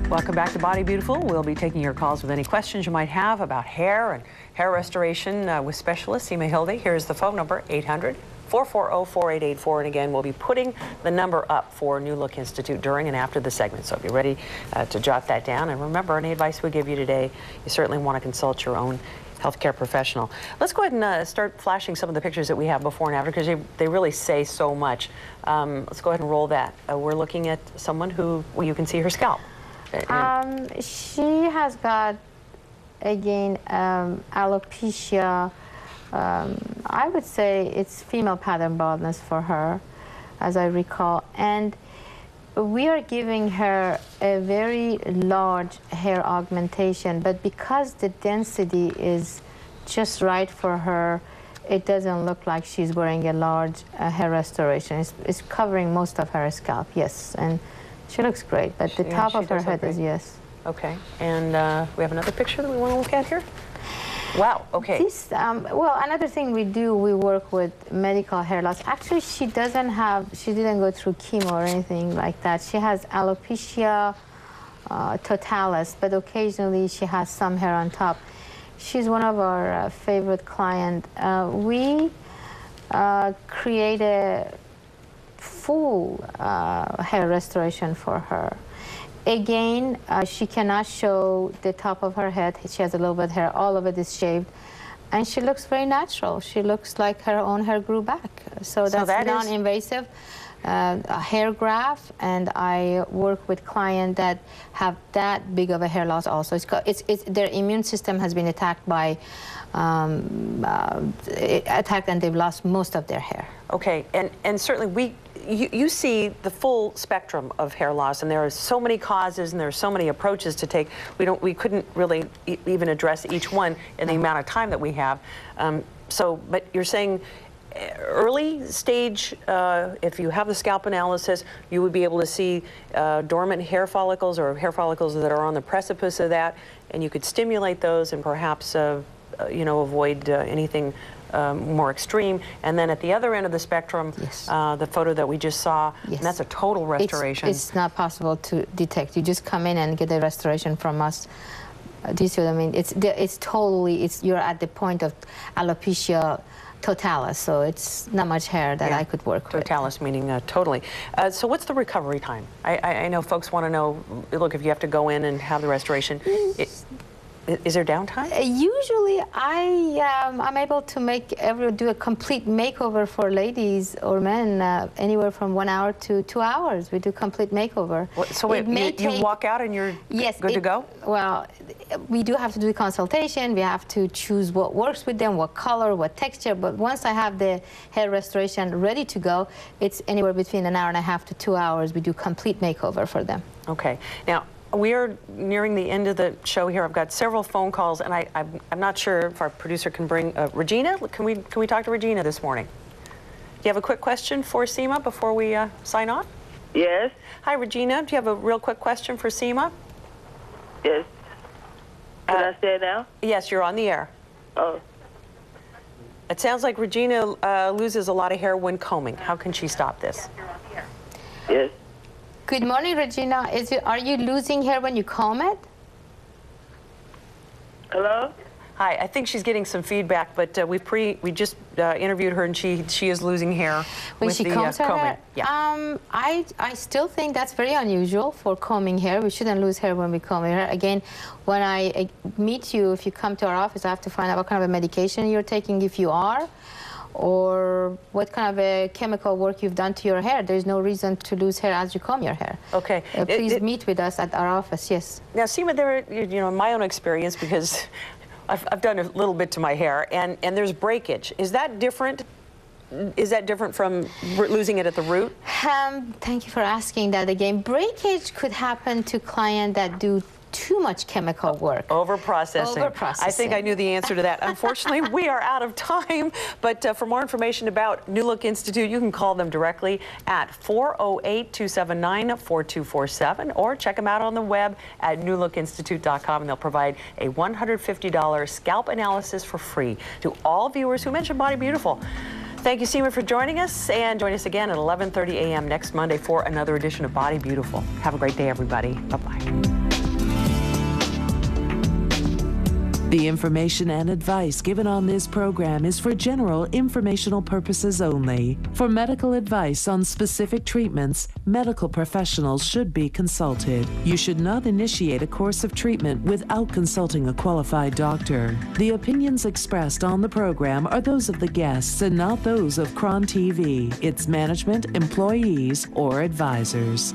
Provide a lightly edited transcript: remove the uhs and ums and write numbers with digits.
Welcome back to Body Beautiful. We'll be taking your calls with any questions you might have about hair and hair restoration with specialist Seema Hilde. Here's the phone number, 800-440-4884. And again, we'll be putting the number up for New Look Institute during and after the segment. So be ready to jot that down. And remember, any advice we give you today, you certainly want to consult your own healthcare professional. Let's go ahead and start flashing some of the pictures that we have before and after, because they really say so much. Let's go ahead and roll that. We're looking at someone who, well, you can see her scalp. She has got, again, alopecia. I would say it's female pattern baldness for her, as I recall. And we are giving her a very large hair augmentation, but because the density is just right for her, it doesn't look like she's wearing a large hair restoration. It's covering most of her scalp, yes, and she looks great, but the top of her head is yes. Okay, and we have another picture that we want to look at here? Wow, okay. This, well, another thing we do, we work with medical hair loss. Actually, she didn't go through chemo or anything like that. She has alopecia totalis, but occasionally she has some hair on top. She's one of our favorite clients. We create a full hair restoration for her. Again, she cannot show the top of her head. She has a little bit of hair. All of it is shaved. And she looks very natural. She looks like her own hair grew back. So that's non-invasive hair graft. And I work with clients that have that big of a hair loss also. Their immune system has been attacked by, attacked, and they've lost most of their hair. Okay, and certainly you see the full spectrum of hair loss, and there are so many causes and there are so many approaches to take. We couldn't really even address each one in the amount of time that we have. But you're saying early stage, if you have the scalp analysis, you would be able to see dormant hair follicles or hair follicles that are on the precipice of that, and you could stimulate those and perhaps you know, avoid anything more extreme. And then at the other end of the spectrum, yes, the photo that we just saw, yes, and that's a total restoration. It's not possible to detect. You just come in and get a restoration from us. Do you see what I mean? It's totally, you're at the point of alopecia totalis, so it's not much hair that I could work with. Totalis meaning totally. So what's the recovery time? I know folks want to know, look, if you have to go in and have the restoration, is there downtime? Usually, I'm able to do a complete makeover for ladies or men, anywhere from 1 hour to 2 hours. We do complete makeover. So wait, you walk out and you're good to go? Well, we do have to do the consultation. We have to choose what works with them, what color, what texture. But once I have the hair restoration ready to go, it's anywhere between 1.5 hours to 2 hours. We do complete makeover for them. Okay. Now, we are nearing the end of the show here. I've got several phone calls, and I'm not sure if our producer can bring Regina. Can we talk to Regina this morning? Do you have a quick question for Seema before we sign off? Yes. Hi, Regina. Do you have a real quick question for Seema? Yes. Can I say it now? Yes, you're on the air. Oh. It sounds like Regina loses a lot of hair when combing. How can she stop this? Yes. Good morning, Regina. Are you losing hair when you comb it? Hello? Hi, I think she's getting some feedback, but we just interviewed her, and she is losing hair when she combs her hair. Yeah. I still think that's very unusual for combing hair. We shouldn't lose hair when we comb hair. Again, when I meet you, if you come to our office, I have to find out what kind of a medication you're taking, if you are, or what kind of a chemical work you've done to your hair. There's no reason to lose hair as you comb your hair. Okay. Please meet with us at our office, yes. Now, Seema, you know, in my own experience, because I've done a little bit to my hair, and there's breakage. Is that different? Is that different from losing it at the root? Thank you for asking that again. Breakage could happen to clients that do too much chemical work. Over-processing. Over-processing. I think I knew the answer to that. Unfortunately, we are out of time, but for more information about New Look Institute, you can call them directly at 408-279-4247, or check them out on the web at newlookinstitute.com, and they'll provide a $150 scalp analysis for free to all viewers who mention Body Beautiful. Thank you, Seema, for joining us, and join us again at 11:30 a.m. next Monday for another edition of Body Beautiful. Have a great day, everybody. Bye-bye. The information and advice given on this program is for general informational purposes only. For medical advice on specific treatments, medical professionals should be consulted. You should not initiate a course of treatment without consulting a qualified doctor. The opinions expressed on the program are those of the guests and not those of Cron TV, its management, employees, or advisors.